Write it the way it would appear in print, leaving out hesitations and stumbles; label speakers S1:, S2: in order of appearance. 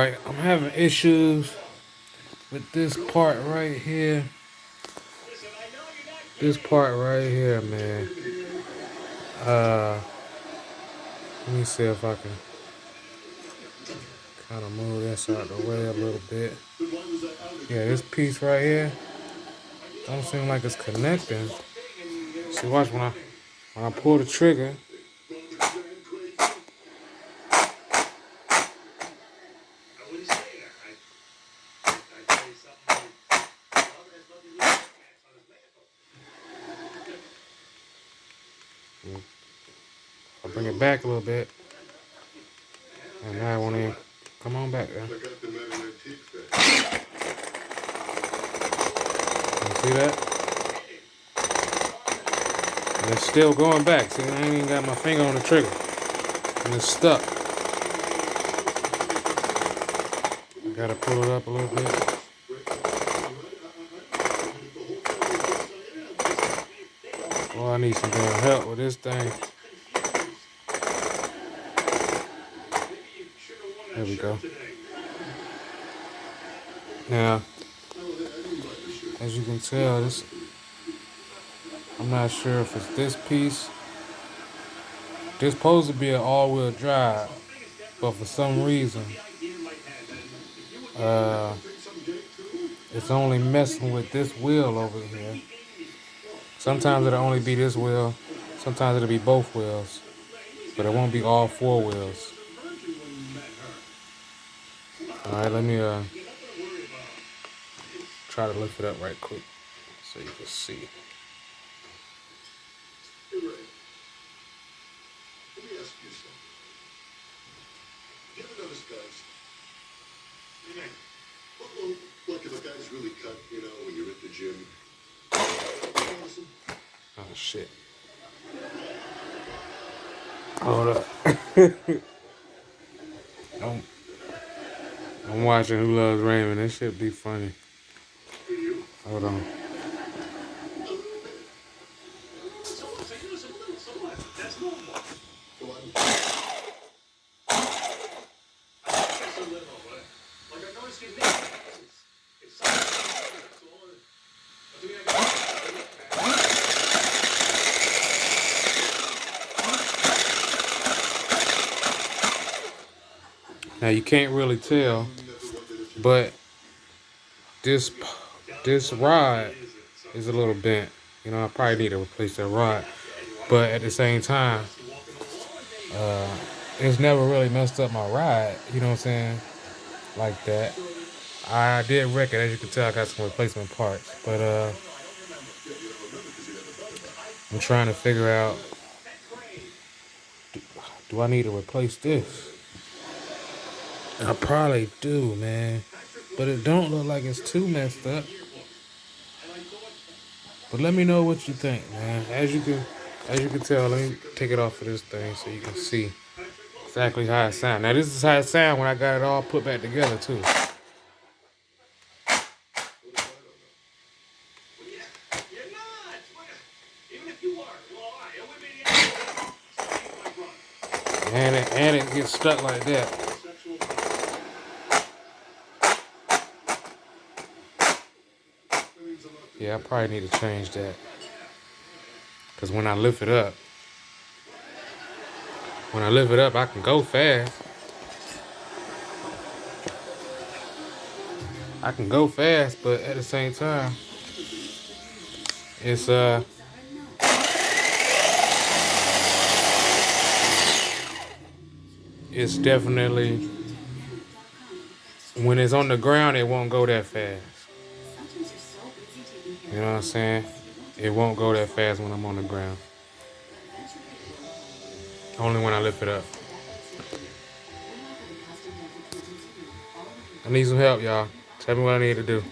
S1: Alright, I'm having issues with this part right here. This part right here, man. Let me see if I can kind of move this out the way a little bit. Yeah, this piece right here don't seem like it's connecting. See, watch when I pull the trigger. I'll bring it back a little bit. And now I want to come on back there. You see that? And it's still going back. See, I ain't even got my finger on the trigger. And it's stuck. I gotta pull it up a little bit. Oh, I need some damn help with this thing. There we go. Now, as you can tell, I'm not sure if it's this piece. This supposed to be an all-wheel drive, but for some reason, it's only messing with this wheel over here. Sometimes it'll only be this wheel. Sometimes it'll be both wheels, but it won't be all four wheels. All right, let me try to lift it up right quick so you can see.
S2: Hey, Ray, let me ask you something. You ever notice guys? Like if a guy's really cut, you know, when you're at the gym.
S1: Oh, shit. Hold up. I'm watching Who Loves Raymond. That shit be funny. Hold on. Now you can't really tell, but this rod is a little bent. You know, I probably need to replace that rod. But at the same time, it's never really messed up my ride. You know what I'm saying? Like that. I did wreck it, as you can tell. I got some replacement parts, but I'm trying to figure out: do I need to replace this? I probably do, man. But it don't look like it's too messed up. But let me know what you think, man. As you can tell, let me take it off of this thing so you can see exactly how it sounds. Now this is how it sounds when I got it all put back together too. And it gets stuck like that. Yeah, I probably need to change that. Because when I lift it up, I can go fast. I can go fast, but at the same time, it's definitely, when it's on the ground, it won't go that fast. You know what I'm saying? It won't go that fast when I'm on the ground. Only when I lift it up. I need some help, y'all. Tell me what I need to do.